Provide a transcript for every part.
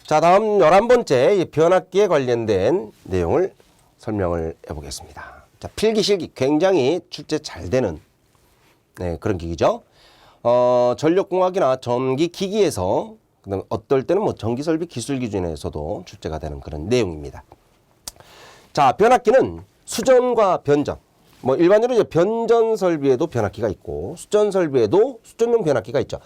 자, 다음 11번째 변압기에 관련된 내용을 설명을 해보겠습니다. 자, 필기, 실기 굉장히 출제 잘 되는 그런 기기죠. 전력공학이나 전기기기에서 어떨 때는 뭐 전기설비 기술 기준에서도 출제가 되는 그런 내용입니다. 자, 변압기는 수전과 변전. 뭐 일반적으로 이제 변전 설비에도 변압기가 있고 수전 설비에도 수전용 변압기가 있죠.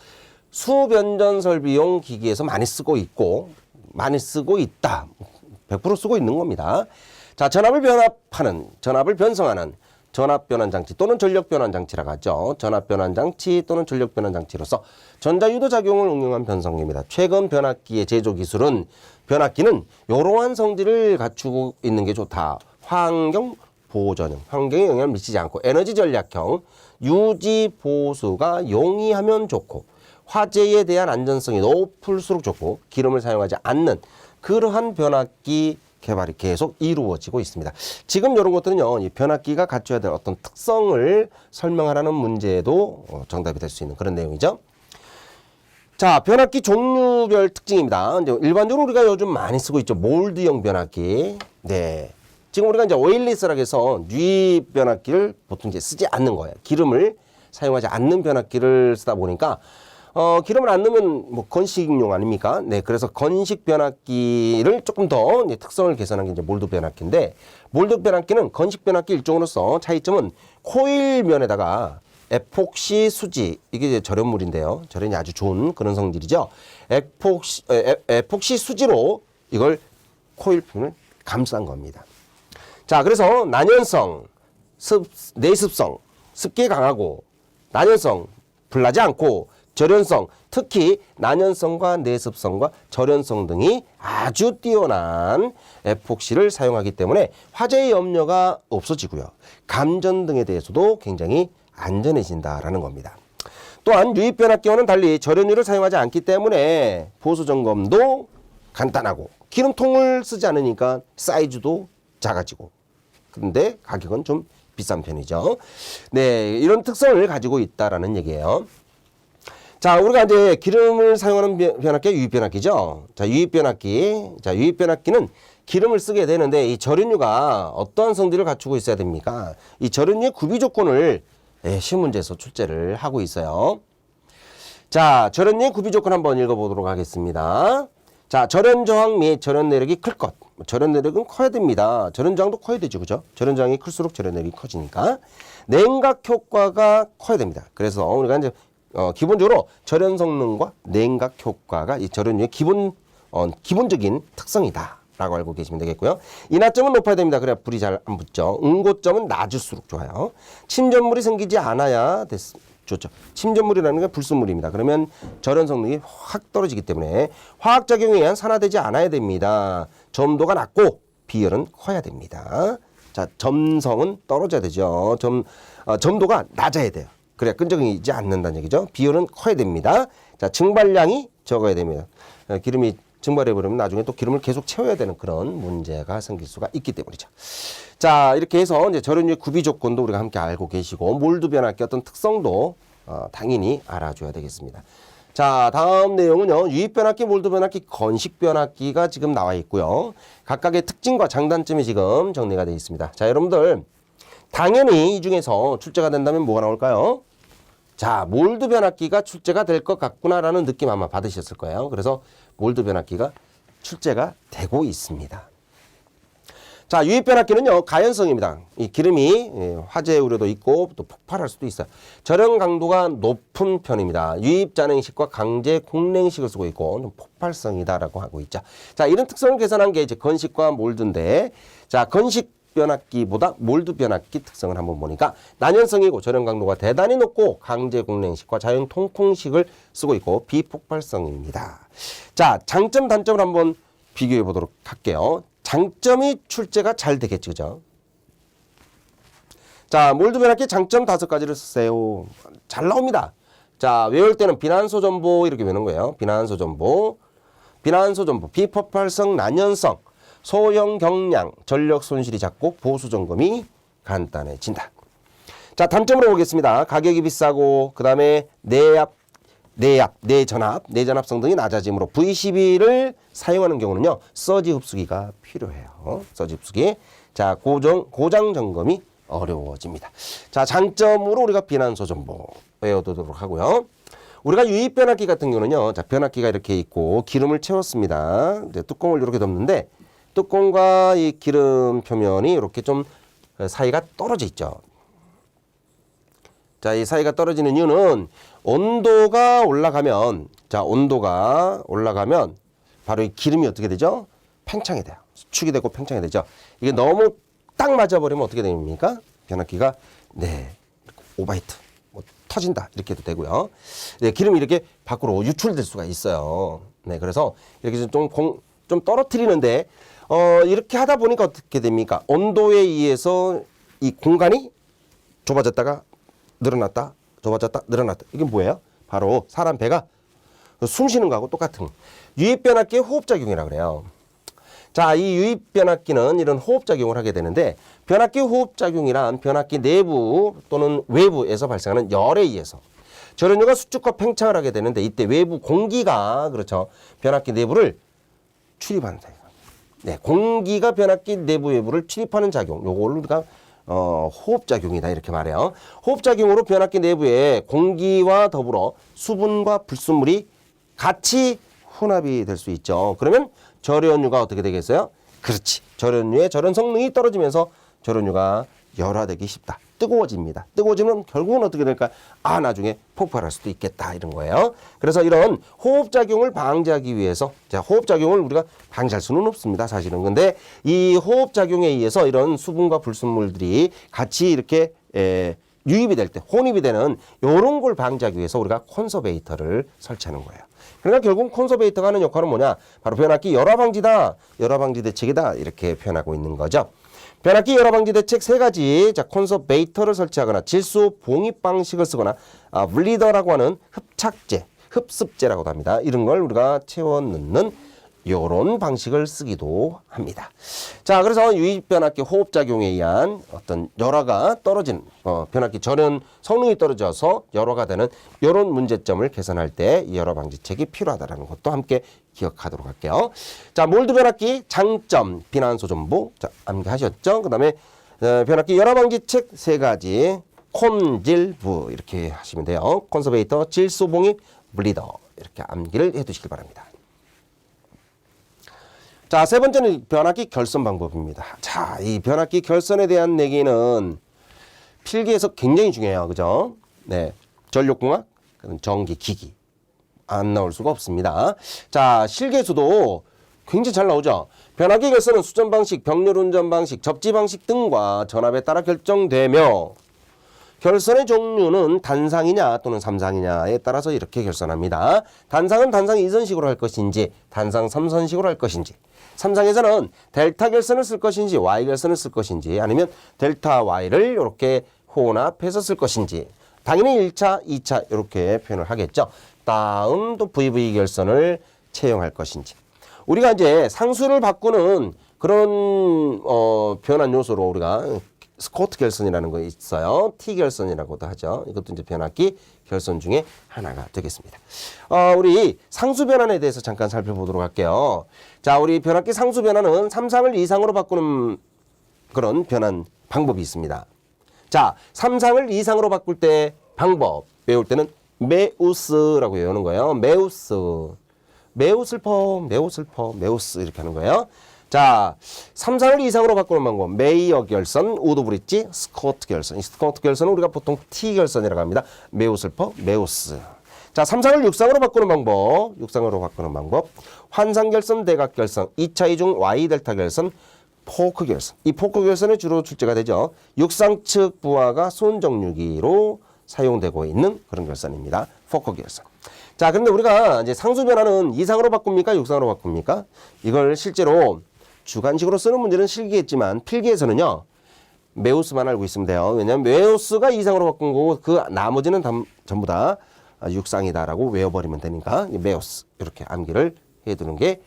수변전 설비용 기기에서 많이 쓰고 있고 많이 쓰고 있다. 100% 쓰고 있는 겁니다. 자, 전압을 변압하는, 전압을 변성하는 전압변환장치 또는 전력변환장치라고 하죠. 전압변환장치 또는 전력변환장치로서 전자유도작용을 응용한 변성기입니다. 최근 변압기의 제조 기술은 변압기는 이러한 성질을 갖추고 있는 게 좋다. 환경 보전형, 환경에 영향을 미치지 않고 에너지 전략형, 유지 보수가 용이하면 좋고 화재에 대한 안전성이 높을수록 좋고 기름을 사용하지 않는 그러한 변압기 개발이 계속 이루어지고 있습니다. 지금 이런 것들은요, 이 변압기가 갖춰야 될 어떤 특성을 설명하라는 문제도 정답이 될 수 있는 그런 내용이죠. 자, 변압기 종류별 특징입니다. 이제 일반적으로 우리가 요즘 많이 쓰고 있죠. 몰드형 변압기. 네. 지금 우리가 이제 오일리스라고 해서 유입 변압기를 보통 이제 쓰지 않는 거예요. 기름을 사용하지 않는 변압기를 쓰다 보니까 기름을 안 넣으면 뭐 건식용 아닙니까? 네, 그래서 건식 변압기를 조금 더 특성을 개선한 게 이제 몰드 변압기인데, 몰드 변압기는 건식 변압기 일종으로서 차이점은 코일면에다가 에폭시 수지, 이게 이제 절연물인데요. 절연이 아주 좋은 그런 성질이죠. 에폭시 수지로 이걸 코일 표면을 감싼 겁니다. 자, 그래서 난연성, 내습성, 습기에 강하고 난연성, 불나지 않고 절연성, 특히 난연성과 내습성과 절연성 등이 아주 뛰어난 에폭시를 사용하기 때문에 화재의 염려가 없어지고요. 감전 등에 대해서도 굉장히 안전해진다라는 겁니다. 또한 유입변압기와는 달리 절연유를 사용하지 않기 때문에 보수 점검도 간단하고 기름통을 쓰지 않으니까 사이즈도 작아지고, 근데 가격은 좀 비싼 편이죠. 네, 이런 특성을 가지고 있다라는 얘기예요. 자, 우리가 이제 기름을 사용하는 변압기가 유입변압기죠. 자, 유입변압기. 자, 유입변압기는 기름을 쓰게 되는데 이 절연유가 어떠한 성질을 갖추고 있어야 됩니까? 이 절연유의 구비 조건을 시험 문제에서 출제를 하고 있어요. 자, 절연유의 구비 조건 한번 읽어보도록 하겠습니다. 자, 절연 저항 및 절연 내력이 클 것. 절연 내력은 커야 됩니다. 절연 저항도 커야 되죠, 그죠? 절연 저항이 클수록 절연 내력이 커지니까. 냉각 효과가 커야 됩니다. 그래서 우리가 이제 기본적으로 절연 성능과 냉각 효과가 이 절연유의 기본적인 특성이다라고 알고 계시면 되겠고요. 인하점은 높아야 됩니다. 그래야 불이 잘 안 붙죠. 응고점은 낮을수록 좋아요. 침전물이 생기지 않아야 좋죠. 침전물이라는 게 불순물입니다. 그러면 절연 성능이 확 떨어지기 때문에 화학작용에 의한 산화되지 않아야 됩니다. 점도가 낮고 비열은 커야 됩니다. 자, 점성은 떨어져야 되죠. 점도가 낮아야 돼요. 그래야 끈적이지 않는다는 얘기죠. 비율은 커야 됩니다. 자, 증발량이 적어야 됩니다. 기름이 증발해버리면 나중에 또 기름을 계속 채워야 되는 그런 문제가 생길 수가 있기 때문이죠. 자, 이렇게 해서 이제 절연유의 구비 조건도 우리가 함께 알고 계시고, 몰드 변압기 어떤 특성도 당연히 알아줘야 되겠습니다. 자, 다음 내용은요. 유입 변압기, 몰드 변압기, 건식 변압기가 지금 나와 있고요. 각각의 특징과 장단점이 지금 정리가 되어 있습니다. 자, 여러분들 당연히 이 중에서 출제가 된다면 뭐가 나올까요? 자, 몰드 변압기가 출제가 될 것 같구나라는 느낌 아마 받으셨을 거예요. 그래서 몰드 변압기가 출제가 되고 있습니다. 자, 유입 변압기는요, 가연성입니다. 이 기름이 화재 우려도 있고 또 폭발할 수도 있어요. 절연 강도가 높은 편입니다. 유입 잔행식과 강제 공냉식을 쓰고 있고 좀 폭발성이다라고 하고 있죠. 자, 이런 특성을 개선한 게 이제 건식과 몰드인데, 자, 건식 변압기보다 몰드 변압기 특성을 한번 보니까 난연성이고 절연 강도가 대단히 높고 강제 공냉식과 자연 통풍식을 쓰고 있고 비폭발성입니다. 자, 장점 단점을 한번 비교해 보도록 할게요. 장점이 출제가 잘 되겠죠, 그죠? 자, 몰드 변압기 장점 5가지를 쓰세요. 잘 나옵니다. 자, 외울 때는 비난소전보 이렇게 외우는 거예요. 비난소전보, 비폭발성, 난연성, 소형 경량, 전력 손실이 작고 보수 점검이 간단해진다. 자, 단점으로 보겠습니다. 가격이 비싸고 그다음에 내전압 성능이 낮아지므로 V12를 사용하는 경우는요, 서지 흡수기가 필요해요. 서지 흡수기. 자, 고장 점검이 어려워집니다. 자, 장점으로 우리가 비난소 정보 외워두도록 하고요. 우리가 유입 변압기 같은 경우는요, 자, 변압기가 이렇게 있고 기름을 채웠습니다. 이제 뚜껑을 이렇게 덮는데 뚜껑과 이 기름 표면이 이렇게 좀 사이가 떨어져 있죠. 자, 이 사이가 떨어지는 이유는 온도가 올라가면, 자, 온도가 올라가면 바로 이 기름이 어떻게 되죠? 팽창이 돼요. 수축이 되고 팽창이 되죠. 이게 너무 딱 맞아버리면 어떻게 됩니까? 변압기가, 네, 오버히트, 뭐, 터진다. 이렇게 해도 되고요. 네, 기름이 이렇게 밖으로 유출될 수가 있어요. 네, 그래서 이렇게 좀 떨어뜨리는데, 이렇게 하다 보니까 어떻게 됩니까? 온도에 의해서 이 공간이 좁아졌다가 늘어났다, 좁아졌다, 늘어났다. 이게 뭐예요? 바로 사람 배가 숨 쉬는 거하고 똑같은 유입변압기의 호흡작용이라고 그래요. 자, 이 유입변압기는 이런 호흡작용을 하게 되는데, 변압기 호흡작용이란 변압기 내부 또는 외부에서 발생하는 열에 의해서 저연료가 수축과 팽창을 하게 되는데, 이때 외부 공기가, 그렇죠, 변압기 내부를 출입하는 작용. 네, 공기가 변압기 내부 외부를 출입하는 작용. 요걸 우리가 호흡작용이다 이렇게 말해요. 호흡작용으로 변압기 내부에 공기와 더불어 수분과 불순물이 같이 혼합이 될 수 있죠. 그러면 절연유가 어떻게 되겠어요? 그렇지. 절연유의 절연 성능이 떨어지면서 절연유가 열화되기 쉽다. 뜨거워집니다. 뜨거워지면 결국은 어떻게 될까? 아, 나중에 폭발할 수도 있겠다 이런 거예요. 그래서 이런 호흡작용을 방지하기 위해서, 자, 호흡작용을 우리가 방지할 수는 없습니다, 사실은. 근데 이 호흡작용에 의해서 이런 수분과 불순물들이 같이 이렇게 유입이 될 때, 혼입이 되는 이런 걸 방지하기 위해서 우리가 콘서베이터를 설치하는 거예요. 그러니까 결국 콘서베이터가 하는 역할은 뭐냐? 바로 변압기 열화 방지다, 열화 방지 대책이다 이렇게 표현하고 있는 거죠. 변압기 열화 방지 대책 세 가지. 자, 콘서베이터를 설치하거나 질소 봉입 방식을 쓰거나 블리더라고 하는 흡착제, 흡습제라고도 합니다. 이런 걸 우리가 채워 넣는 요런 방식을 쓰기도 합니다. 자, 그래서 유입 변압기 호흡 작용에 의한 어떤 열화가 떨어진 변압기 절연 성능이 떨어져서 열화가 되는 요런 문제점을 개선할 때 이 열화 방지책이 필요하다라는 것도 함께 기억하도록 할게요. 자, 몰드 변압기 장점 비난소 정보, 자, 암기하셨죠? 그다음에 변압기 열화 방지책 세 가지 콘질부 이렇게 하시면 돼요. 콘서베이터, 질소 봉입, 블리더 이렇게 암기를 해두시길 바랍니다. 자, 세 번째는 변압기 결선 방법입니다. 자, 이 변압기 결선에 대한 얘기는 필기에서 굉장히 중요해요. 그죠? 네. 전력공학, 전기, 기기. 안 나올 수가 없습니다. 자, 실기에서도 굉장히 잘 나오죠? 변압기 결선은 수전 방식, 병렬 운전 방식, 접지 방식 등과 전압에 따라 결정되며 결선의 종류는 단상이냐 또는 삼상이냐에 따라서 이렇게 결선합니다. 단상은 단상 2선식으로 할 것인지 단상 3선식으로 할 것인지, 삼상에서는 델타 결선을 쓸 것인지 Y 결선을 쓸 것인지, 아니면 델타 Y를 이렇게 혼합해서 쓸 것인지, 당연히 1차, 2차 이렇게 표현을 하겠죠. 다음 또 VV 결선을 채용할 것인지. 우리가 이제 상수를 바꾸는 그런 변환 요소로 우리가 스코트 결선이라는 거 있어요. T 결선이라고도 하죠. 이것도 이제 변압기 결선 중에 하나가 되겠습니다. 우리 상수 변환에 대해서 잠깐 살펴보도록 할게요. 자, 우리 변압기 상수 변환은 3상을 2상으로 바꾸는 그런 변환 방법이 있습니다. 자, 3상을 2상으로 바꿀 때 방법 외울 때는 메우스라고 외우는 거예요. 메우스. 매우 슬퍼, 매우 슬퍼, 메우스 이렇게 하는 거예요. 자, 3상을 2상으로 바꾸는 방법. 메이어 결선, 우드 브릿지, 스코트 결선. 이 스코트 결선은 우리가 보통 T 결선이라고 합니다. 매우 슬퍼, 메우스. 자, 3상을 6상으로 바꾸는 방법. 6상으로 바꾸는 방법. 환상 결선, 대각 결선, 2차 이중 Y 델타 결선, 포크 결선. 이 포크 결선에 주로 출제가 되죠. 6상 측 부하가 손정류기로 사용되고 있는 그런 결선입니다. 포크 결선. 자, 그런데 우리가 이제 상수 변화는 2상으로 바꿉니까? 6상으로 바꿉니까? 이걸 실제로 주관식으로 쓰는 문제는 실기했지만 필기에서는요, 메우스만 알고 있으면 돼요. 왜냐하면 메우스가 2상으로 바꾼 거고 그 나머지는 전부 다 6상이다라고 외워버리면 되니까 메우스 이렇게 암기를 해두는 게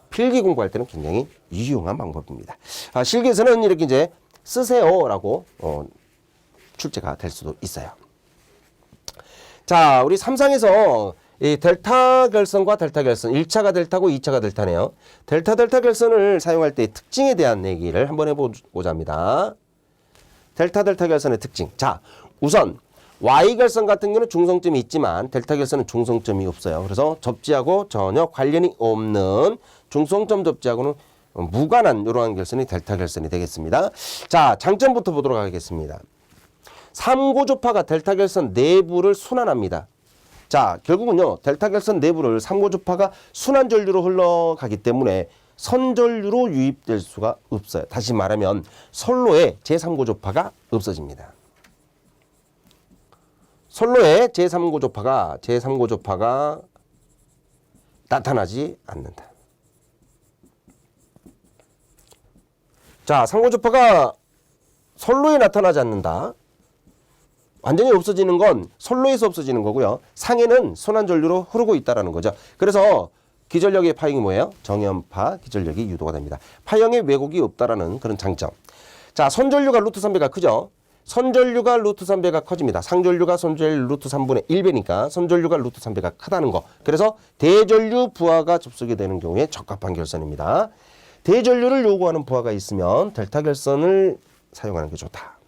필기 공부할 때는 굉장히 유용한 방법입니다. 실기에서는 이렇게 이제 쓰세요라고 출제가 될 수도 있어요. 자, 우리 3상에서 이 델타 결선과 델타 결선, 1차가 델타고 2차가 델타네요. 델타 결선을 사용할 때의 특징에 대한 얘기를 한번 해보고자 합니다. 델타 결선의 특징. 자, 우선 Y 결선 같은 경우는 중성점이 있지만 델타 결선은 중성점이 없어요. 그래서 접지하고 전혀 관련이 없는 중성점 접지하고는 무관한 이러한 결선이 델타 결선이 되겠습니다. 자, 장점부터 보도록 하겠습니다. 삼고조파가 델타 결선 내부를 순환합니다. 자, 결국은요, 델타 결선 내부를 삼고조파가 순환전류로 흘러가기 때문에 선전류로 유입될 수가 없어요. 다시 말하면 선로에 제3고조파가 없어집니다. 선로에 제3고조파가 나타나지 않는다. 자, 3고조파가 선로에 나타나지 않는다. 완전히 없어지는 건 선로에서 없어지는 거고요. 상에는 순환전류로 흐르고 있다는 거죠. 그래서 기전력의 파형이 뭐예요? 정연파 기전력이 유도가 됩니다. 파형에 왜곡이 없다라는 그런 장점. 자, 선전류가 루트 3배가 크죠. 선전류가 루트 3배가 커집니다. 상전류가 선전류 루트 3분의 1배니까 선전류가 루트 3배가 크다는 거. 그래서 대전류 부하가 접속이 되는 경우에 적합한 결선입니다. 대전류를 요구하는 부하가 있으면 델타 결선을 사용하는 게 좋다.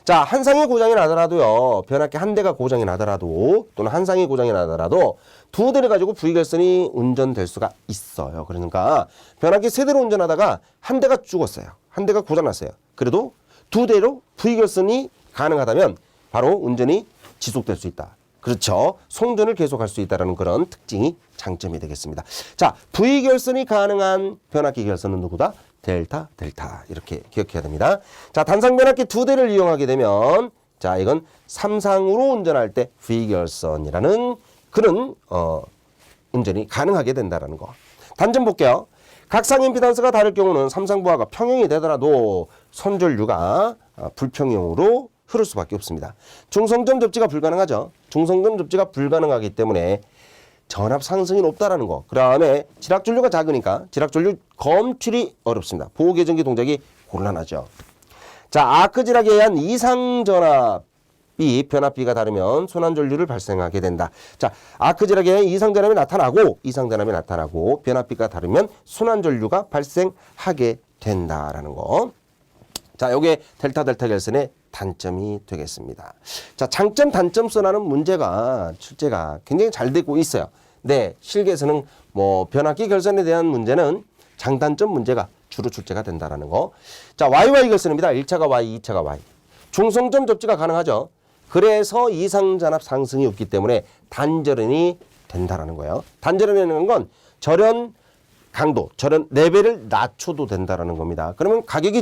자, 한 상이 고장이 나더라도요, 변압기 한 대가 고장이 나더라도, 또는 한 상이 고장이 나더라도 두 대를 가지고 V결선이 운전될 수가 있어요. 그러니까 변압기 세 대로 운전하다가 한 대가 죽었어요. 한 대가 고장났어요. 그래도 두 대로 V결선이 가능하다면 바로 운전이 지속될 수 있다. 그렇죠. 송전을 계속할 수 있다는 그런 특징이 장점이 되겠습니다. 자, V결선이 가능한 변압기 결선은 누구다? 델타 이렇게 기억해야 됩니다. 자, 단상 변압기 두 대를 이용하게 되면 자, 이건 3상으로 운전할 때 V결선이라는 그런 운전이 가능하게 된다는 거. 단점 볼게요. 각상 임피던스가 다를 경우는 3상 부하가 평형이 되더라도 선전류가 불평형으로 흐를 수밖에 없습니다. 중성점 접지가 불가능하죠. 중성점 접지가 불가능하기 때문에 전압 상승이 높다라는 거. 그 다음에 지락전류가 작으니까 지락전류 검출이 어렵습니다. 보호계전기 동작이 곤란하죠. 자, 아크지락에 의한 이상전압이 변압비가 다르면 순환전류를 발생하게 된다. 자, 아크지락에 의한 이상전압이 나타나고 변압비가 다르면 순환전류가 발생하게 된다라는 거. 자, 요게 델타 결선의 단점이 되겠습니다. 자, 장점, 단점 써나는 문제가 출제가 굉장히 잘 되고 있어요. 네, 실기에서는 뭐 변압기 결선에 대한 문제는 장단점 문제가 주로 출제가 된다라는 거. 자, YY 결선입니다. 1차가 Y, 2차가 Y. 중성점 접지가 가능하죠. 그래서 이상전압 상승이 없기 때문에 단절연이 된다라는 거예요. 단절연이라는 건 절연 강도, 절연 레벨을 낮춰도 된다라는 겁니다. 그러면 가격이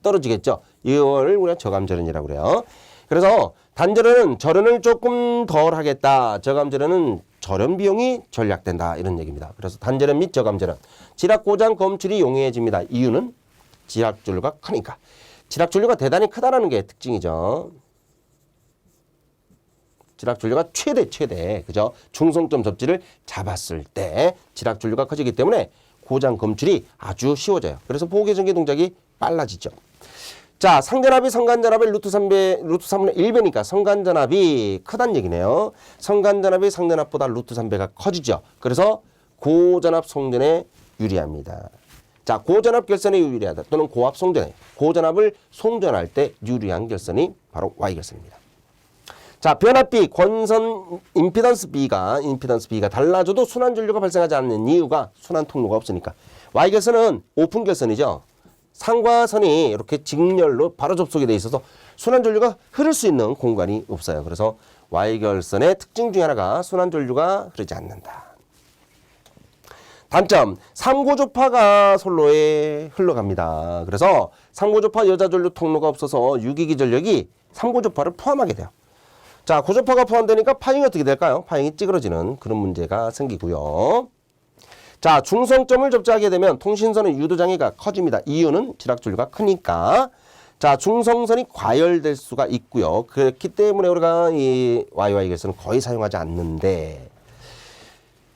떨어지겠죠. 이걸 우리가 저감절연이라고 그래요. 그래서 단절연은 절연을 조금 덜 하겠다. 저감절연은 절연 비용이 절약된다. 이런 얘기입니다. 그래서 단절연 및 저감절연. 지락고장 검출이 용이해집니다. 이유는 지락전류가 크니까. 지락전류가 대단히 크다라는 게 특징이죠. 지락전류가 최대. 그죠? 중성점 접지를 잡았을 때 지락전류가 커지기 때문에 고장 검출이 아주 쉬워져요. 그래서 보호계전기 동작이 빨라지죠. 자, 상전압이 성간전압의 루트 3분의 1배니까 성간전압이 크다는 얘기네요. 성간전압이 상전압보다 루트 3배가 커지죠. 그래서 고전압 송전에 유리합니다. 자, 고전압 결선에 유리하다 또는 고압 송전에 고전압을 송전할 때 유리한 결선이 바로 Y결선입니다. 자, 변압비, 권선 임피던스 B가 달라져도 순환전류가 발생하지 않는 이유가 순환 통로가 없으니까. Y결선은 오픈 결선이죠. 상과 선이 이렇게 직렬로 바로 접속이 돼 있어서 순환전류가 흐를 수 있는 공간이 없어요. 그래서 Y결선의 특징 중에 하나가 순환전류가 흐르지 않는다. 단점, 3고조파가 선로에 흘러갑니다. 그래서 3고조파 여자전류 통로가 없어서 유기기전력이 3고조파를 포함하게 돼요. 자, 고조파가 포함되니까 파형이 어떻게 될까요? 파형이 찌그러지는 그런 문제가 생기고요. 자, 중성점을 접지하게 되면 통신선의 유도장애가 커집니다. 이유는 지락전류가 크니까. 자, 중성선이 과열될 수가 있고요. 그렇기 때문에 우리가 이 YY 결선은 거의 사용하지 않는데,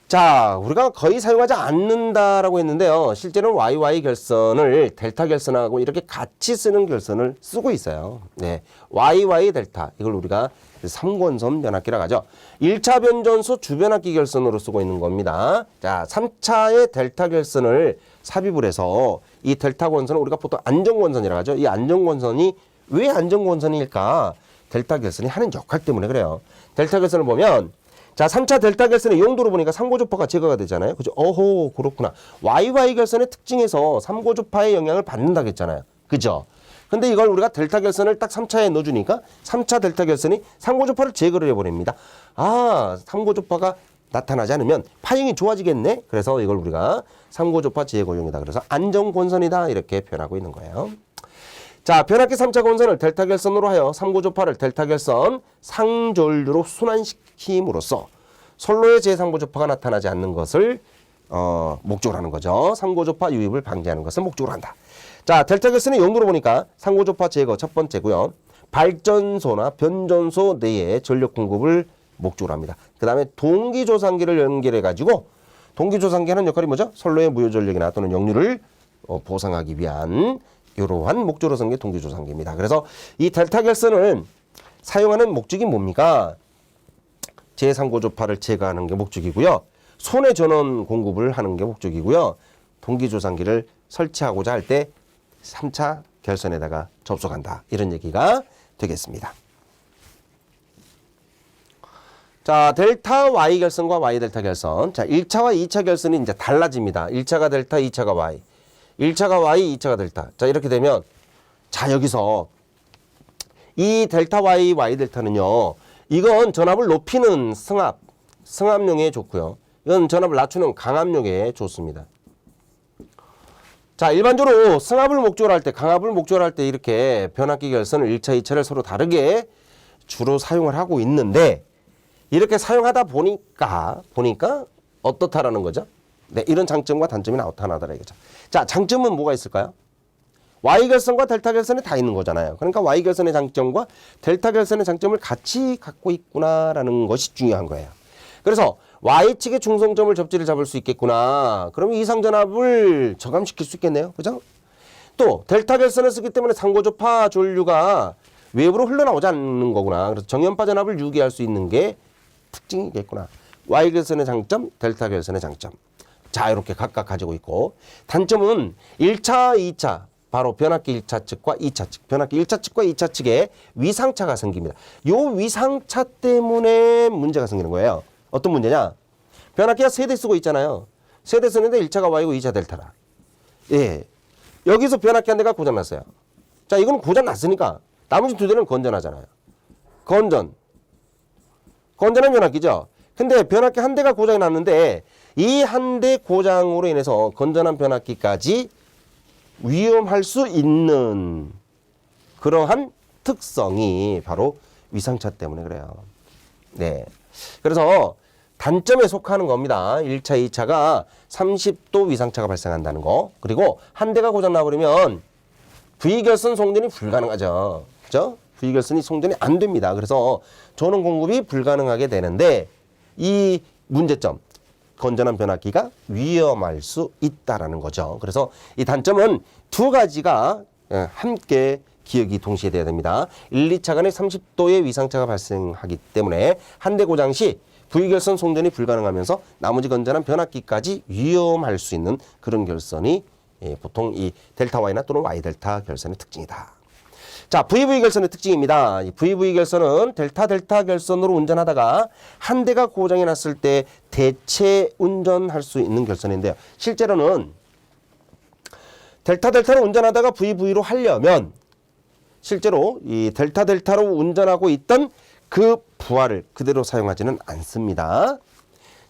자, 우리가 거의 사용하지 않는다라고 했는데요. 실제로는 YY 결선을 델타 결선하고 이렇게 같이 쓰는 결선을 쓰고 있어요. 네, YY 델타 이걸 우리가 3권선 변압기라고 하죠. 1차 변전소 주변압기 결선으로 쓰고 있는 겁니다. 자, 3차의 델타 결선을 삽입을 해서 이 델타 권선을 우리가 보통 안정권선이라고 하죠. 이 안정권선이 왜 안정권선일까? 델타 결선이 하는 역할 때문에 그래요. 델타 결선을 보면 자, 3차 델타 결선의 용도로 보니까 삼고조파가 제거가 되잖아요. 그죠? 어호, 그렇구나. YY 결선의 특징에서 삼고조파의 영향을 받는다고 했잖아요. 그죠? 근데 이걸 우리가 델타 결선을 딱 3차에 넣어주니까 3차 델타 결선이 삼고조파를 제거를 해버립니다. 아, 삼고조파가 나타나지 않으면 파형이 좋아지겠네? 그래서 이걸 우리가 삼고조파 제거용이다. 그래서 안정권선이다. 이렇게 표현하고 있는 거예요. 자, 변압기 3차 권선을 델타 결선으로 하여 삼고조파를 델타 결선 상전류로 순환시킴으로써 선로의 제상고조파가 나타나지 않는 것을 목적으로 하는 거죠. 상고조파 유입을 방지하는 것을 목적으로 한다. 자, 델타 결선의 용도로 보니까 상고조파 제거 첫 번째고요. 발전소나 변전소 내에 전력 공급을 목적으로 합니다. 그 다음에 동기조상기를 연결해가지고 동기조상기 하는 역할이 뭐죠? 선로의 무효전력이나 또는 역류를 보상하기 위한 이러한 목적으로 쓴 게 동기조상기입니다. 그래서 이 델타 결선을 사용하는 목적이 뭡니까? 제3고조파를 제거하는 게 목적이고요. 손해 전원 공급을 하는 게 목적이고요. 동기조상기를 설치하고자 할 때 3차 결선에다가 접속한다. 이런 얘기가 되겠습니다. 자, 델타 Y 결선과 Y 델타 결선. 자, 1차와 2차 결선이 이제 달라집니다. 1차가 델타, 2차가 Y. 1차가 Y, 2차가 델타. 자, 이렇게 되면 자, 여기서 이 델타 Y, Y 델타는요. 이건 전압을 높이는 승합용에 좋고요. 이건 전압을 낮추는 강압용에 좋습니다. 자, 일반적으로 승합을 목적으로 할 때, 강압을 목적으로 할 때 이렇게 변압기 결선을 1차, 2차를 서로 다르게 주로 사용을 하고 있는데 이렇게 사용하다 보니까 어떻다라는 거죠? 네, 이런 장점과 단점이 나타나더라 이거죠. 자, 장점은 뭐가 있을까요? Y 결선과 델타 결선이 다 있는 거잖아요. 그러니까 Y 결선의 장점과 델타 결선의 장점을 같이 갖고 있구나라는 것이 중요한 거예요. 그래서 Y측의 중성점을 접지를 잡을 수 있겠구나. 그러면 이상전압을 저감시킬 수 있겠네요. 그죠? 또 델타 결선을 쓰기 때문에 상고조파 전류가 외부로 흘러나오지 않는 거구나. 그래서 정연파 전압을 유기할 수 있는 게 특징이겠구나. Y 결선의 장점, 델타 결선의 장점. 자, 이렇게 각각 가지고 있고 단점은 1차, 2차 바로 변압기 1차 측과 2차 측, 변압기 1차 측과 2차 측에 위상차가 생깁니다. 요 위상차 때문에 문제가 생기는 거예요. 어떤 문제냐? 변압기가 3대 쓰고 있잖아요. 3대 쓰는데 1차가 Y고 2차 델타라. 예, 여기서 변압기 한 대가 고장났어요. 자, 이건 고장났으니까 나머지 2대는 건전하잖아요. 건전한 변압기죠. 근데 변압기 한 대가 고장이 났는데 이 한 대 고장으로 인해서 건전한 변압기까지 위험할 수 있는 그러한 특성이 바로 위상차 때문에 그래요. 네. 그래서 단점에 속하는 겁니다. 1차, 2차가 30도 위상차가 발생한다는 거. 그리고 한 대가 고장 나버리면 V결선 송전이 불가능하죠. 그죠? V결선이 송전이 안 됩니다. 그래서 전원 공급이 불가능하게 되는데 이 문제점, 건전한 변압기가 위험할 수 있다라는 거죠. 그래서 이 단점은 두 가지가 함께 기억이 동시에 돼야 됩니다. 1, 2차 간에 30도의 위상차가 발생하기 때문에 한 대 고장 시 V결선 송전이 불가능하면서 나머지 건전한 변압기까지 위험할 수 있는 그런 결선이 보통 이 델타 Y나 또는 Y 델타 결선의 특징이다. 자, VV 결선의 특징입니다. 이 VV 결선은 델타 결선으로 운전하다가 한 대가 고장이 났을 때 대체 운전할 수 있는 결선인데요. 실제로는 델타로 운전하다가 VV로 하려면 실제로 이 델타로 운전하고 있던 그 부하를 그대로 사용하지는 않습니다.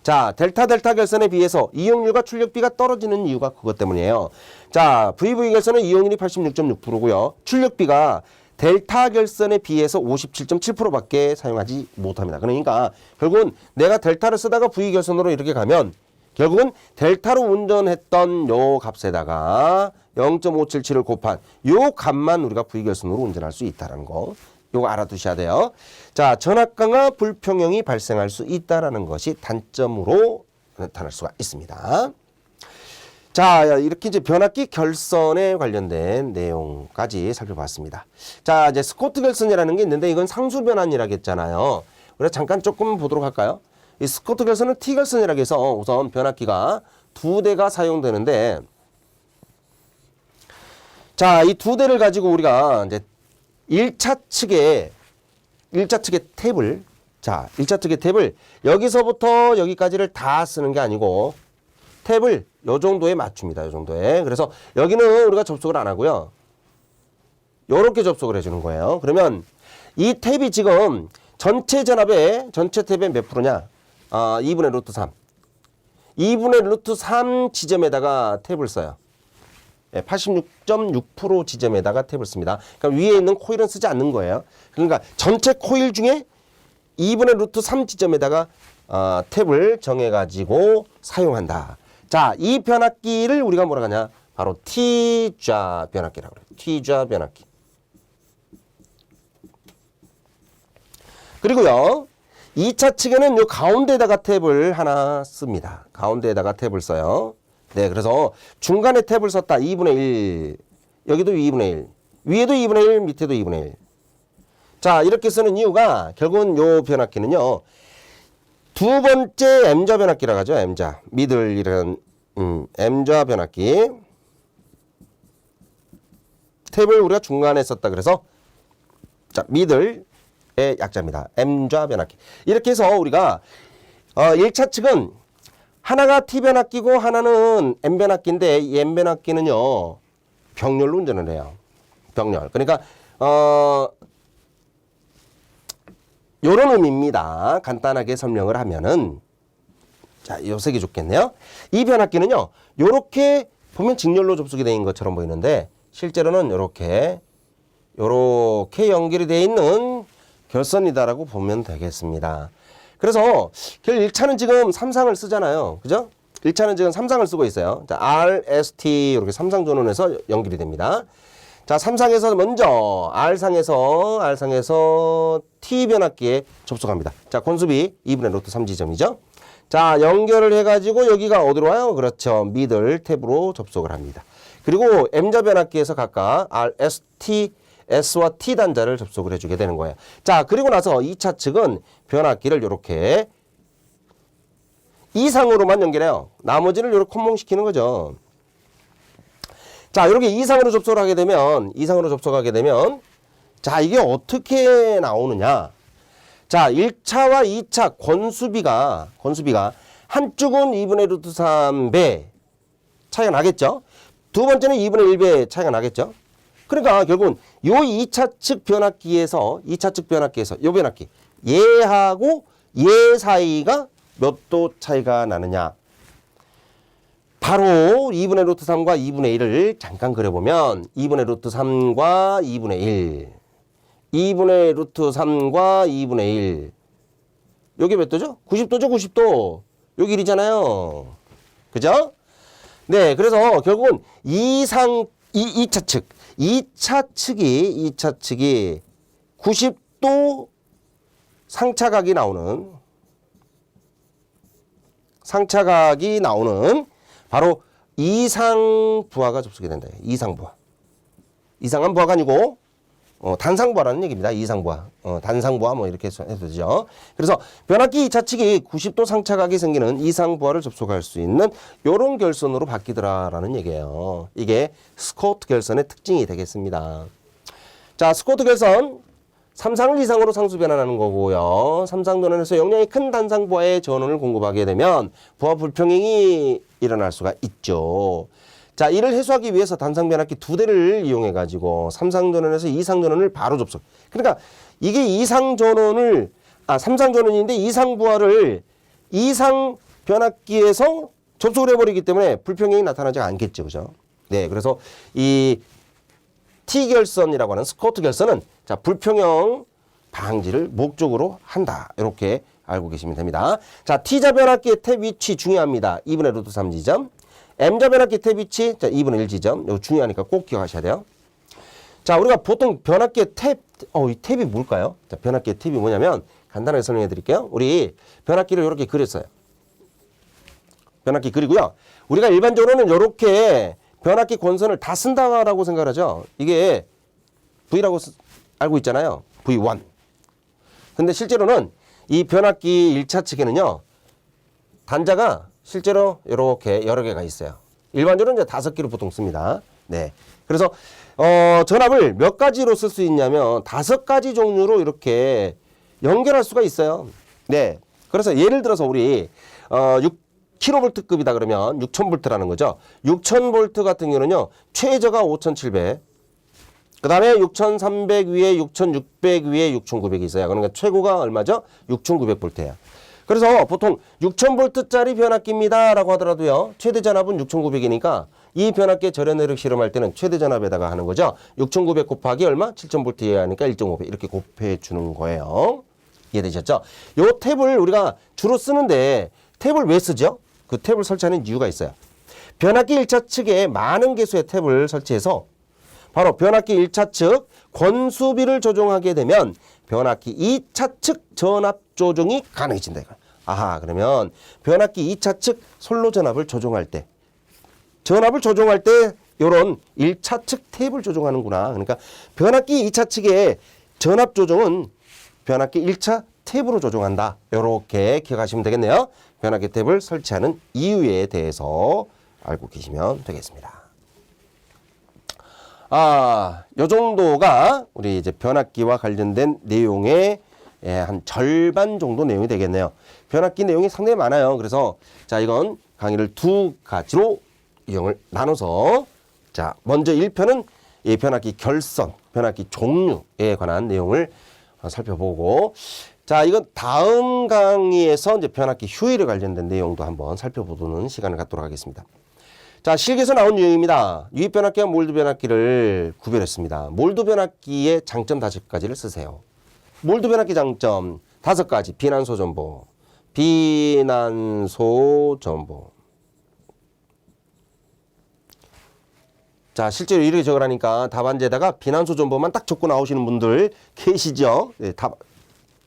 자, 델타 결선에 비해서 이용률과 출력비가 떨어지는 이유가 그것 때문이에요. 자, VV 결선은 이용률이 86.6%고요. 출력비가 델타 결선에 비해서 57.7%밖에 사용하지 못합니다. 그러니까 결국은 내가 델타를 쓰다가 V 결선으로 이렇게 가면 결국은 델타로 운전했던 요 값에다가 0.577을 곱한 요 값만 우리가 V 결선으로 운전할 수 있다는 거. 요거 알아두셔야 돼요. 자, 전압 강화 불평형이 발생할 수 있다라는 것이 단점으로 나타날 수가 있습니다. 자, 이렇게 이제 변압기 결선에 관련된 내용까지 살펴봤습니다. 자, 이제 스코트 결선이라는 게 있는데 이건 상수 변환이라고 했잖아요. 우리가 잠깐 조금 보도록 할까요? 이 스코트 결선은 T 결선이라고 해서 우선 변압기가 2대가 사용되는데, 자, 이 2대를 가지고 우리가 이제 1차 측의 탭을, 자, 1차 측의 탭을 여기서부터 여기까지를 다 쓰는 게 아니고 탭을 요 정도에 맞춥니다. 요 정도에. 그래서 여기는 우리가 접속을 안 하고요. 요렇게 접속을 해주는 거예요. 그러면 이 탭이 지금 전체 탭의 몇 프로냐? 2분의 루트 3. 2분의 루트 3 지점에다가 탭을 써요. 86.6% 지점에다가 탭을 씁니다. 그러니까 위에 있는 코일은 쓰지 않는 거예요. 그러니까 전체 코일 중에 2분의 루트 3 지점에다가 탭을 정해가지고 사용한다. 자, 이 변압기를 우리가 뭐라 하냐? 바로 T좌 변압기라고 그래요. T좌 변압기. 그리고요, 2차 측에는 요 가운데에다가 탭을 하나 씁니다. 가운데에다가 탭을 써요. 네, 그래서 중간에 탭을 썼다. 2분의 1. 여기도 2분의 1. 위에도 2분의 1, 밑에도 2분의 1. 자, 이렇게 쓰는 이유가 결국은 요 변압기는요, 두 번째 M좌 변압기라고 하죠. M좌. 미들이라는 M좌 변압기. 탭을 우리가 중간에 썼다 그래서, 자, 미들의 약자입니다. M좌 변압기. 이렇게 해서 우리가 1차 측은 하나가 T 변압기고 하나는 M 변압기인데, 이 M 변압기는요, 병렬로 운전을 해요. 병렬. 그러니까 요런 의미입니다. 간단하게 설명을 하면은, 자, 요 색이 좋겠네요. 이 변압기는요, 요렇게 보면 직렬로 접속이 되어 있는 것처럼 보이는데, 실제로는 요렇게 연결이 되어 있는 결선이다라고 보면 되겠습니다. 그래서 결국 1차는 지금 삼상을 쓰잖아요. 그죠? 1차는 지금 삼상을 쓰고 있어요. 자, RST 이렇게 삼상 전원에서 연결이 됩니다. 자, 3상에서 먼저 R상에서 T 변압기에 접속합니다. 자, 권수비 2분의 루트 3 지점이죠. 자, 연결을 해가지고 여기가 어디로 와요? 그렇죠. 미들 탭으로 접속을 합니다. 그리고 M좌 변압기에서 각각 RST, S와 T 단자를 접속을 해주게 되는 거예요. 자, 그리고 나서 2차 측은 변압기를 이렇게 이상으로만 연결해요. 나머지를 이렇게 콤몽시키는 거죠. 자, 이렇게 이상으로 접속을 하게 되면, 자, 이게 어떻게 나오느냐. 자, 1차와 2차 권수비가 한쪽은 2분의 루트 3배 차이가 나겠죠. 두 번째는 2분의 1배 차이가 나겠죠. 그러니까 결국은 요 2차 측 변압기에서 요 변압기, 얘하고 얘 사이가 몇 도 차이가 나느냐. 바로 2분의 루트 3과 2분의 1을 잠깐 그려보면 2분의 루트 3과 2분의 1, 2분의 루트 3과 2분의 1. 여기 몇 도죠? 90도죠, 90도. 여기 1이잖아요. 그죠? 네, 그래서 결국은 2차 측이 90도 상차각이 나오는 바로 이상부하가 접속이 된다. 이상부하. 이상한 부하가 아니고 단상부하라는 얘기입니다. 이상부하. 단상부하 뭐 이렇게 해도 되죠. 그래서 변압기 2차 측이 90도 상차각이 생기는 이상부하를 접속할 수 있는 요런 결선으로 바뀌더라라는 얘기예요. 이게 스코트 결선의 특징이 되겠습니다. 자, 스코트 결선 3상을 이상으로 상수 변환하는 거고요. 3상 전원에서 용량이 큰 단상부하에 전원을 공급하게 되면 부하 불평행이 일어날 수가 있죠. 자, 이를 해소하기 위해서 단상 변압기 2대를 이용해 가지고 3상 전원에서 2상 전원을 바로 접속. 그러니까 이게 3상 전원인데 2상 부하를 2상 변압기에서 접속을 해버리기 때문에 불평행이 나타나지 않겠죠. 그죠? 네, 그래서 이 T 결선이라고 하는 스코트 결선은 자, 불평형 방지를 목적으로 한다. 이렇게 알고 계시면 됩니다. 자, T자 변압기의 탭 위치 중요합니다. 2분의 루트 3 지점. M자 변압기 탭 위치, 자, 2분의 1 지점. 이거 중요하니까 꼭 기억하셔야 돼요. 자, 우리가 보통 변압기의 탭, 이 탭이 뭘까요? 자, 변압기의 탭이 뭐냐면 간단하게 설명해 드릴게요. 우리 변압기를 이렇게 그렸어요. 변압기 그리고요. 우리가 일반적으로는 이렇게 변압기 권선을 다 쓴다라고 생각하죠. 이게 V라고 알고 있잖아요. V1. 근데 실제로는 이 변압기 1차 측에는요. 단자가 실제로 이렇게 여러 개가 있어요. 일반적으로 이제 5개로 보통 씁니다. 네. 그래서 전압을 몇 가지로 쓸 수 있냐면 5가지 종류로 이렇게 연결할 수가 있어요. 네. 그래서 예를 들어서 우리 6kV급이다 그러면 6000V라는 거죠. 6000V 같은 경우는요. 최저가 5700. 그 다음에 6300 위에 6600 위에 6900이 있어요. 그러니까 최고가 얼마죠? 6900V예요. 그래서 보통 6000V짜리 변압기입니다 라고 하더라도요. 최대 전압은 6900이니까 이 변압기의 절연 내력 실험할 때는 최대 전압에다가 하는 거죠. 6900 곱하기 얼마? 7000V 이해야 하니까 1.5배 이렇게 곱해 주는 거예요. 이해되셨죠? 요 탭을 우리가 주로 쓰는데 탭을 왜 쓰죠? 그 탭을 설치하는 이유가 있어요. 변압기 1차 측에 많은 개수의 탭을 설치해서 바로 변압기 1차 측 권수비를 조정하게 되면 변압기 2차 측 전압 조정이 가능해진다. 아하, 그러면 변압기 2차 측 솔로 전압을 조정할 때 전압을 조정할 때 요런 1차 측 탭을 조정하는구나. 그러니까 변압기 2차 측의 전압 조정은 변압기 1차 탭으로 조정한다. 요렇게 기억하시면 되겠네요. 변압기 탭을 설치하는 이유에 대해서 알고 계시면 되겠습니다. 요 정도가 우리 이제 변압기와 관련된 내용의 한 절반 정도 내용이 되겠네요. 변압기 내용이 상당히 많아요. 그래서 자, 이건 강의를 2가지로 이용을 나눠서 자, 먼저 1편은 이 변압기 결선, 변압기 종류에 관한 내용을 살펴보고 자, 이건 다음 강의에서 이제 변압기 휴일에 관련된 내용도 한번 살펴보는 시간을 갖도록 하겠습니다. 자, 실기에서 나온 유형입니다. 유입 변압기와 몰드 변압기를 구별했습니다. 몰드 변압기의 장점 5가지를 쓰세요. 몰드 변압기 장점 5가지. 비난소 전보. 비난소 전보. 자, 실제로 이렇게 적으라니까 답안지에다가 비난소 전보만 딱 적고 나오시는 분들 계시죠? 네, 답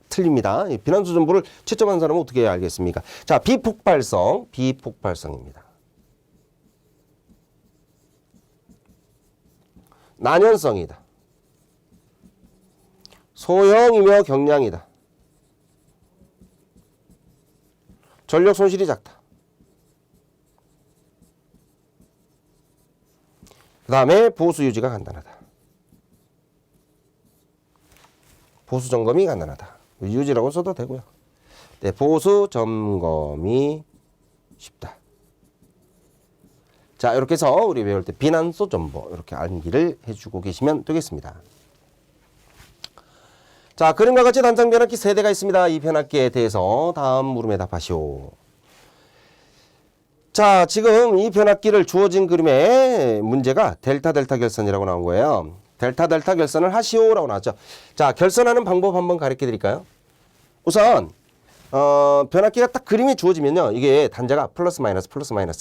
틀립니다. 비난소 전보를 채점한 사람은 어떻게 해야 알겠습니까? 자, 비폭발성. 비폭발성입니다. 난연성이다. 소형이며 경량이다. 전력 손실이 작다. 그 다음에 보수 유지가 간단하다. 보수 점검이 간단하다. 유지라고 써도 되고요. 네, 보수 점검이 쉽다. 자, 이렇게 해서 우리 배울 때 비난소 전보 이렇게 암기를 해주고 계시면 되겠습니다. 자, 그림과 같이 단장 변압기 3대가 있습니다. 이 변압기에 대해서 다음 물음에 답하시오. 자, 지금 이 변압기를 주어진 그림의 문제가 델타 결선이라고 나온 거예요. 델타 결선을 하시오라고 나왔죠. 자, 결선하는 방법 한번 가르쳐 드릴까요? 우선 변압기가 딱 그림이 주어지면요. 이게 단자가 플러스 마이너스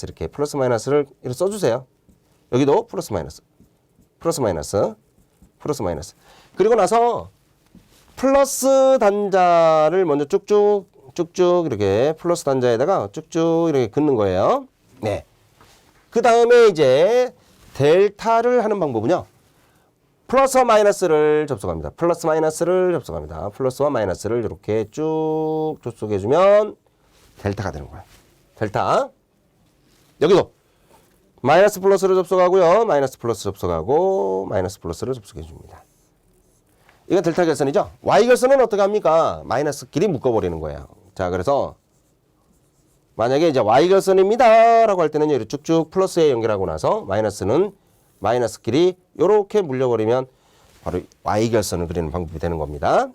이렇게 플러스 마이너스를 이렇게 써주세요. 여기도 플러스 마이너스. 그리고 나서 플러스 단자를 먼저 쭉쭉 이렇게 플러스 단자에다가 쭉쭉 이렇게 긋는 거예요. 네. 그 다음에 이제 델타를 하는 방법은요. 플러스와 마이너스를 접속합니다. 플러스와 마이너스를 이렇게 쭉 접속해주면 델타가 되는 거예요. 델타. 여기도 마이너스 플러스를 접속하고요. 마이너스 플러스 접속하고 마이너스 플러스를 접속해줍니다. 이건 델타 결선이죠. Y 결선은 어떻게 합니까? 마이너스끼리 묶어버리는 거예요. 자, 그래서 만약에 이제 Y 결선입니다 라고 할 때는 이렇게 쭉쭉 플러스에 연결하고 나서 마이너스는 마이너스끼리 이렇게 물려버리면 바로 Y 결선을 그리는 방법이 되는 겁니다.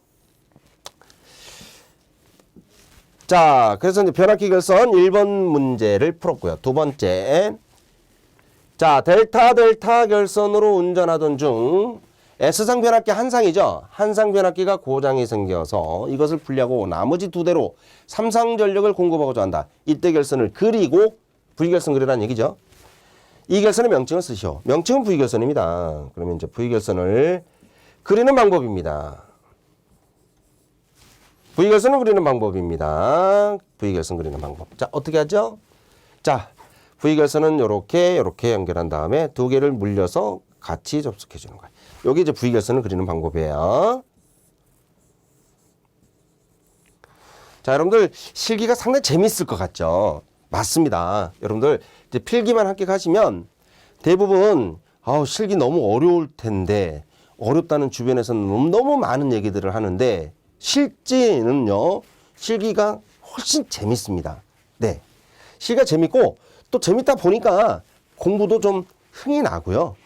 자, 그래서 이제 변압기 결선 1번 문제를 풀었고요. 두 번째. 자, 델타 결선으로 운전하던 중 S상 변압기 한 쌍이죠. 한 쌍 변압기가 고장이 생겨서 이것을 분리하고 나머지 2대로 3상 전력을 공급하고자 한다. 이때 결선을 그리고 V결선 그리라는 얘기죠. 이 결선의 명칭을 쓰시오. 명칭은 V결선입니다. 그러면 이제 V결선을 그리는 방법입니다. V결선을 그리는 방법입니다. V결선 그리는 방법. 자, 어떻게 하죠? 자, V결선은 요렇게 연결한 다음에 두 개를 물려서 같이 접속해 주는 거예요. 여기 이제 V결선을 그리는 방법이에요. 자, 여러분들 실기가 상당히 재밌을 것 같죠? 맞습니다. 여러분들 이제 필기만 합격하시면 대부분 실기 너무 어려울 텐데 어렵다는 주변에서는 너무 많은 얘기들을 하는데 실제는요, 실기가 훨씬 재밌습니다. 네. 실기가 재밌고 또 재밌다 보니까 공부도 좀 흥이 나고요.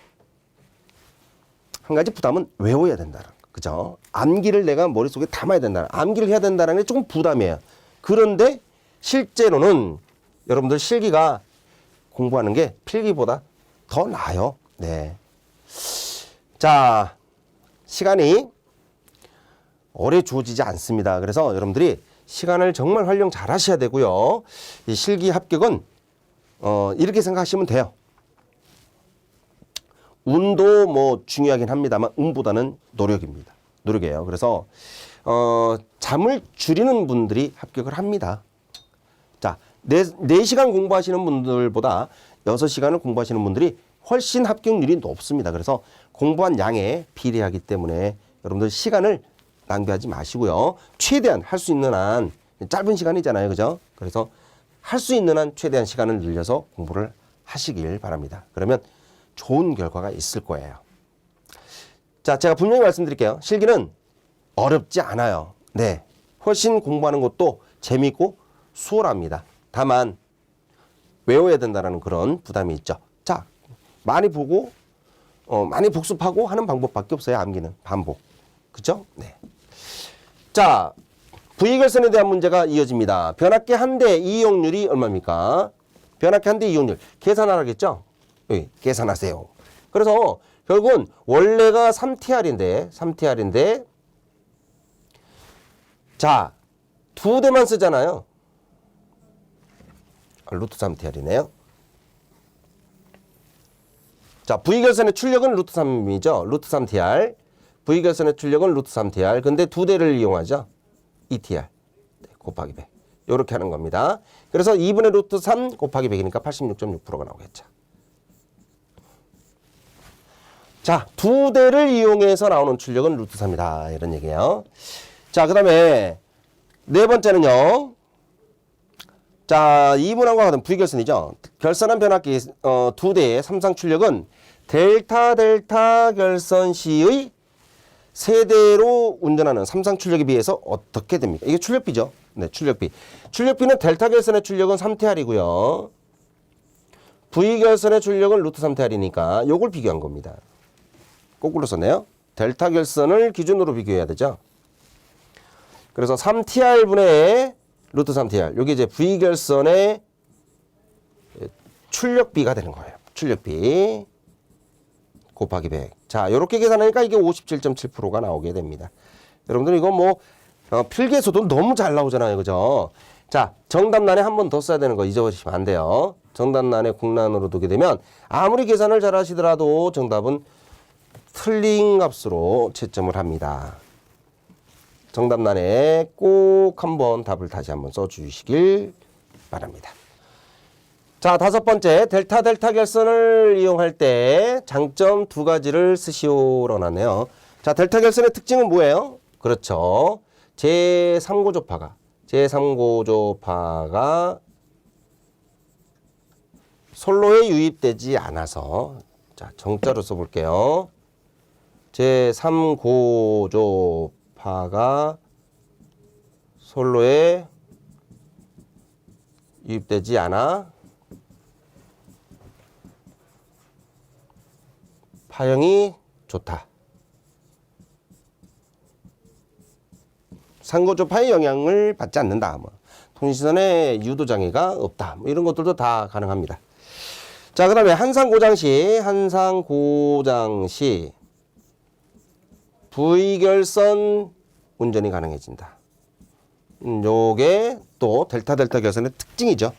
한 가지 부담은 외워야 된다는 거. 그죠? 암기를 내가 머릿속에 담아야 된다. 암기를 해야 된다는 게 조금 부담이에요. 그런데 실제로는 여러분들 실기가 공부하는 게 필기보다 더 나아요. 네. 자, 시간이 오래 주어지지 않습니다. 그래서 여러분들이 시간을 정말 활용 잘 하셔야 되고요. 이 실기 합격은 이렇게 생각하시면 돼요. 운도 뭐 중요하긴 합니다만 운보다는 노력입니다. 노력이에요. 그래서 잠을 줄이는 분들이 합격을 합니다. 자, 4시간 공부하시는 분들보다 6시간을 공부하시는 분들이 훨씬 합격률이 높습니다. 그래서 공부한 양에 비례하기 때문에 여러분들 시간을 낭비하지 마시고요. 최대한 할 수 있는 한 짧은 시간이잖아요. 그죠? 그래서 할 수 있는 한 최대한 시간을 늘려서 공부를 하시길 바랍니다. 그러면 좋은 결과가 있을 거예요. 자, 제가 분명히 말씀드릴게요. 실기는 어렵지 않아요. 네. 훨씬 공부하는 것도 재미있고 수월합니다. 다만 외워야 된다는 그런 부담이 있죠. 자, 많이 보고 많이 복습하고 하는 방법밖에 없어요. 암기는 반복. 그죠? 네. 자, V결선에 대한 문제가 이어집니다. 변압기 한 대 이용률이 얼마입니까? 변압기 한 대 이용률 계산하라겠죠? 여기 계산하세요. 그래서 결국은 원래가 3TR인데 자, 두 대만 쓰잖아요. 루트 3TR이네요. 자, V결선의 출력은 루트 3이죠. 루트 3TR. V결선의 출력은 루트 3TR. 근데 두 대를 이용하죠. 2TR. 곱하기 100. 이렇게 하는 겁니다. 그래서 2분의 루트 3 곱하기 100이니까 86.6%가 나오겠죠. 자, 두 대를 이용해서 나오는 출력은 루트 3이다. 이런 얘기예요. 자, 그 다음에 네 번째는요. 자, 이분함과 같은 V결선이죠. 결선한 변압기 두 대의 삼상 출력은 델타 결선 시의 세대로 운전하는 삼상 출력에 비해서 어떻게 됩니까? 이게 출력비죠. 네, 출력비. 출력비는 델타 결선의 출력은 3TR이고요. V결선의 출력은 루트 3TR이니까 요걸 비교한 겁니다. 거꾸로 썼네요. 델타 결선을 기준으로 비교해야 되죠. 그래서 3TR분의 루트 3TR. 여기 이제 V결선의 출력비가 되는 거예요. 출력비 곱하기 100. 자, 이렇게 계산하니까 이게 57.7%가 나오게 됩니다. 여러분들 이거 뭐 필기에서도 너무 잘 나오잖아요. 그죠? 자, 정답란에 한 번 더 써야 되는 거 잊어버리시면 안 돼요. 정답란에 국란으로 두게 되면 아무리 계산을 잘 하시더라도 정답은 틀린 값으로 채점을 합니다. 정답란에 꼭 한번 답을 다시 한번 써주시길 바랍니다. 자, 다섯 번째, 델타 결선을 이용할 때 장점 두 가지를 쓰시오로 나네요. 자, 델타 결선의 특징은 뭐예요? 그렇죠. 제3고조파가 솔로에 유입되지 않아서, 자, 정자로 써볼게요. 제3고조파가 솔로에 유입되지 않아 파형이 좋다. 상고조파의 영향을 받지 않는다. 뭐, 통신선에 유도장애가 없다. 뭐 이런 것들도 다 가능합니다. 자, 그 다음에 한상고장 시 V결선 운전이 가능해진다. 요게 또 델타 결선의 특징이죠.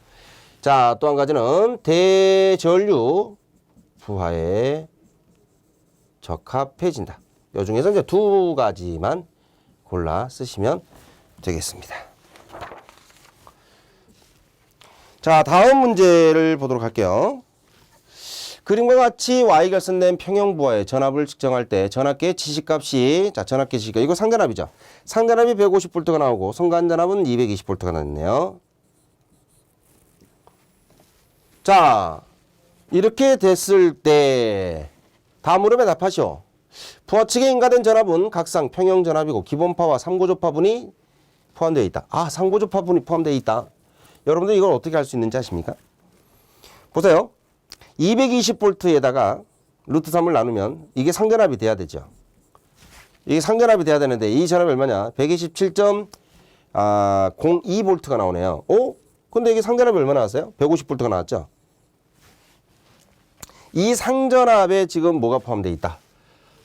자, 또 한 가지는 대전류 부하에 적합해진다. 요 중에서 이제 두 가지만 골라 쓰시면 되겠습니다. 자, 다음 문제를 보도록 할게요. 그림과 같이 y 결선된 평형부하의 전압을 측정할 때 전압계의 지시값이, 자, 전압계 지시값, 이거 상전압이죠. 상전압이 150V가 나오고 선간전압은 220V가 나왔네요. 자, 이렇게 됐을 때 다음 물음에 답하시오. 부하 측에 인가된 전압은 각상 평형 전압이고 기본파와 상고조파분이 포함되어 있다. 아, 상고조파분이 포함되어 있다. 여러분들 이걸 어떻게 할 수 있는지 아십니까? 보세요. 220V에다가 루트 3을 나누면 이게 상전압이 돼야 되죠. 이게 상전압이 돼야 되는데 이 전압이 얼마냐? 127.02V가 나오네요. 오? 근데 이게 상전압이 얼마 나왔어요? 150V가 나왔죠. 이 상전압에 지금 뭐가 포함되어 있다?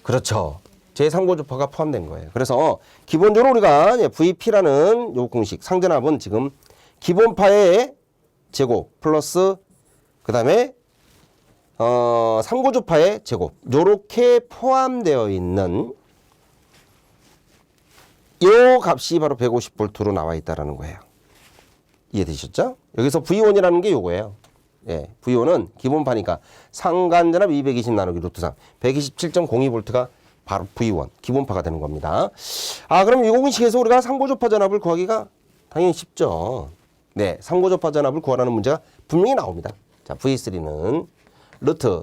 그렇죠. 제3고주파가 포함된 거예요. 그래서 기본적으로 우리가 VP라는 요 공식, 상전압은 지금 기본파의 제곱 플러스 그 다음에 3고주파의 제곱, 요렇게 포함되어 있는 요 값이 바로 150V로 나와 있다라는 거예요. 이해되셨죠? 여기서 V1이라는 게 요거예요. 예, V1은 기본파니까 상간전압 220 나누기 루트 3, 127.02V가 바로 V1, 기본파가 되는 겁니다. 아, 그럼 이 공식에서 우리가 상고조파 전압을 구하기가 당연히 쉽죠. 네, 상고조파 전압을 구하라는 문제가 분명히 나옵니다. 자, V3는 루트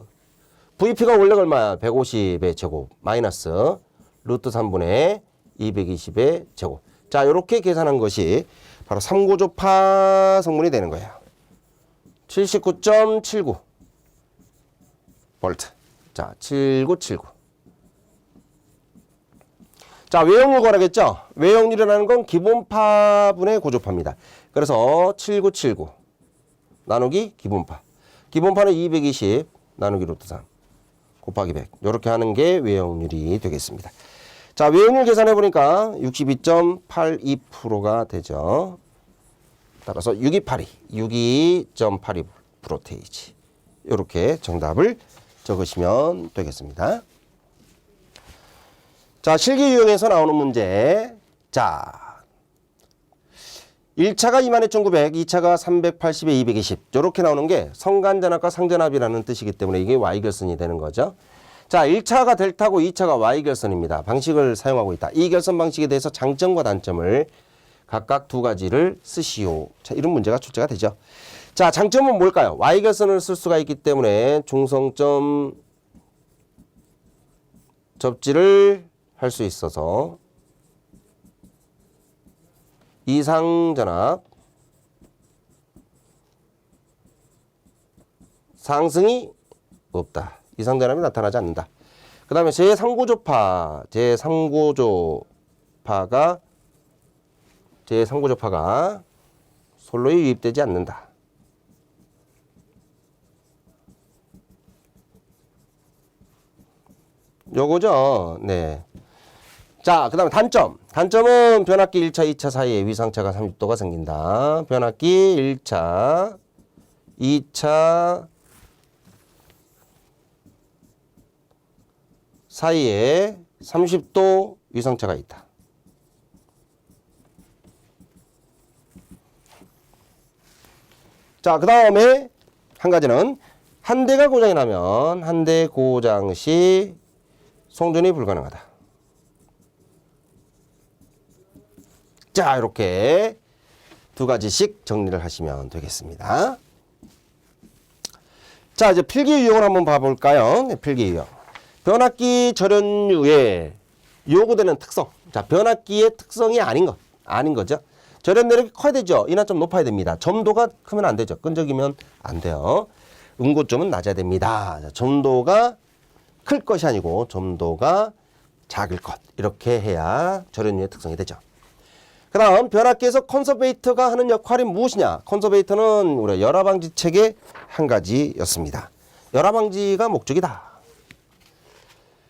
VP가 원래 얼마야? 150의 제곱 마이너스 루트 3분의 220의 제곱. 자, 이렇게 계산한 것이 바로 상고조파 성분이 되는 거예요. 79.79 볼트. 자, 7979. 자, 외역률 구하라겠죠? 외역률이라는 건 기본파분의 고조파입니다. 그래서 7979 나누기 기본파. 기본파는 220 나누기 루트 3 곱하기 100. 이렇게 하는 게 외역률이 되겠습니다. 자, 외역률 계산해 보니까 62.82%가 되죠. 따라서 6282 프로테이지. 이렇게 정답을 적으시면 되겠습니다. 자, 실기 유형에서 나오는 문제. 자, 1차가 22,900, 2차가 380에 220. 이렇게 나오는 게 성간전압과 상전압이라는 뜻이기 때문에 이게 Y결선이 되는 거죠. 자, 1차가 델타고 2차가 Y결선입니다. 방식을 사용하고 있다. 이 결선 방식에 대해서 장점과 단점을 각각 두 가지를 쓰시오. 자, 이런 문제가 출제가 되죠. 자, 장점은 뭘까요? Y결선을 쓸 수가 있기 때문에 중성점 접지를 할 수 있어서 이상전압 상승이 없다. 이상전압이 나타나지 않는다. 그 다음에 제3고조파가 솔로에 유입되지 않는다. 요거죠. 네. 자, 그 다음에 단점. 단점은 변압기 1차, 2차 사이에 위상차가 30도가 생긴다. 변압기 1차, 2차 사이에 30도 위상차가 있다. 자, 그 다음에 한 가지는 한 대가 고장이 나면 한 대 고장 시 송전이 불가능하다. 자, 이렇게 두 가지씩 정리를 하시면 되겠습니다. 자, 이제 필기 유형을 한번 봐볼까요? 네, 필기 유형. 변압기 절연류에 요구되는 특성. 자, 변압기의 특성이 아닌 거죠. 절연 내력이 커야 되죠. 이나 좀 높아야 됩니다. 점도가 크면 안 되죠. 끈적이면 안 돼요. 응고점은 낮아야 됩니다. 자, 점도가 클 것이 아니고 점도가 작을 것. 이렇게 해야 절연류의 특성이 되죠. 그 다음 변압기에서 컨서베이터가 하는 역할이 무엇이냐. 컨서베이터는 우리 열화방지책의 한 가지였습니다. 열화방지가 목적이다.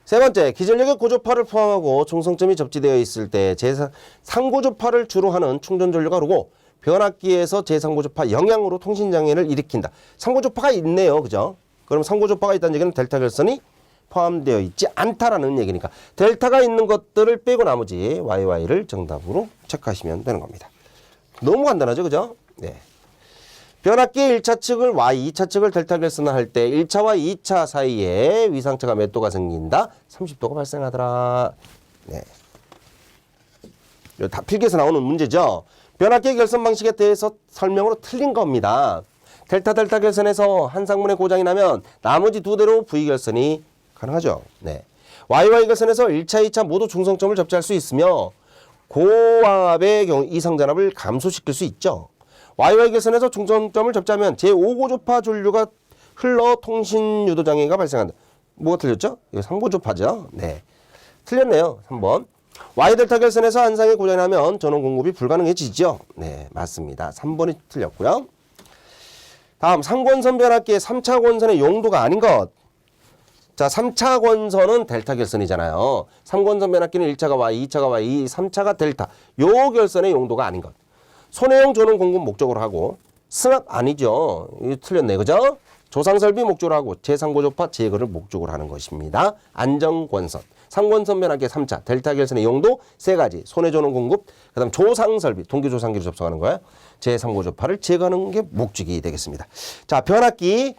세 번째, 기전력의 고조파를 포함하고 중성점이 접지되어 있을 때 제3고조파를 주로 하는 충전전류가 흐르고 변압기에서 제3고조파 영향으로 통신장애를 일으킨다. 3고조파가 있네요. 그죠? 그럼 3고조파가 있다는 얘기는 델타 결선이 포함되어 있지 않다라는 얘기니까 델타가 있는 것들을 빼고 나머지 YY를 정답으로 체크하시면 되는 겁니다. 너무 간단하죠, 그죠? 네. 변압기의 1차 측을 Y, 2차 측을 델타 결선을 할 때 1차와 2차 사이에 위상차가 몇 도가 생긴다? 30도가 발생하더라. 네. 이거 다 필기에서 나오는 문제죠. 변압기의 결선 방식에 대해서 설명으로 틀린 겁니다. 델타 결선에서 한 상문의 고장이 나면 나머지 두 대로 V 결선이 가능하죠. 네. YY 결선에서 1차, 2차 모두 중성점을 접지할 수 있으며 고압의 경우 이상전압을 감소시킬 수 있죠. YY 결선에서 중성점을 접지하면 제5고조파 전류가 흘러 통신 유도 장애가 발생한다. 뭐가 틀렸죠? 이거 3고조파죠. 네. 틀렸네요. 3번. Y델타 결선에서 한 상의 고장이 나면 전원 공급이 불가능해지죠. 네, 맞습니다. 3번이 틀렸고요. 다음, 3권선 변압기의 3차 권선의 용도가 아닌 것. 자, 3차 권선은 델타 결선이잖아요. 3권선 변압기는 1차가 Y, 2차가 Y, 3차가 델타. 요 결선의 용도가 아닌 것. 손해용 전원 공급 목적으로 하고, 승합 아니죠. 이거 틀렸네, 그죠? 조상설비 목적으로 하고, 제3고조파 제거를 목적으로 하는 것입니다. 안정권선. 3권선 변압기의 3차, 델타 결선의 용도 3가지. 손해 전원 공급, 그 다음 조상설비, 동기조상기를 접속하는 거예요. 제3고조파를 제거하는 게 목적이 되겠습니다. 자, 변압기에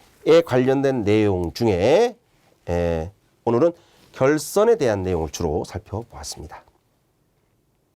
관련된 내용 중에 오늘은 결선에 대한 내용을 주로 살펴보았습니다.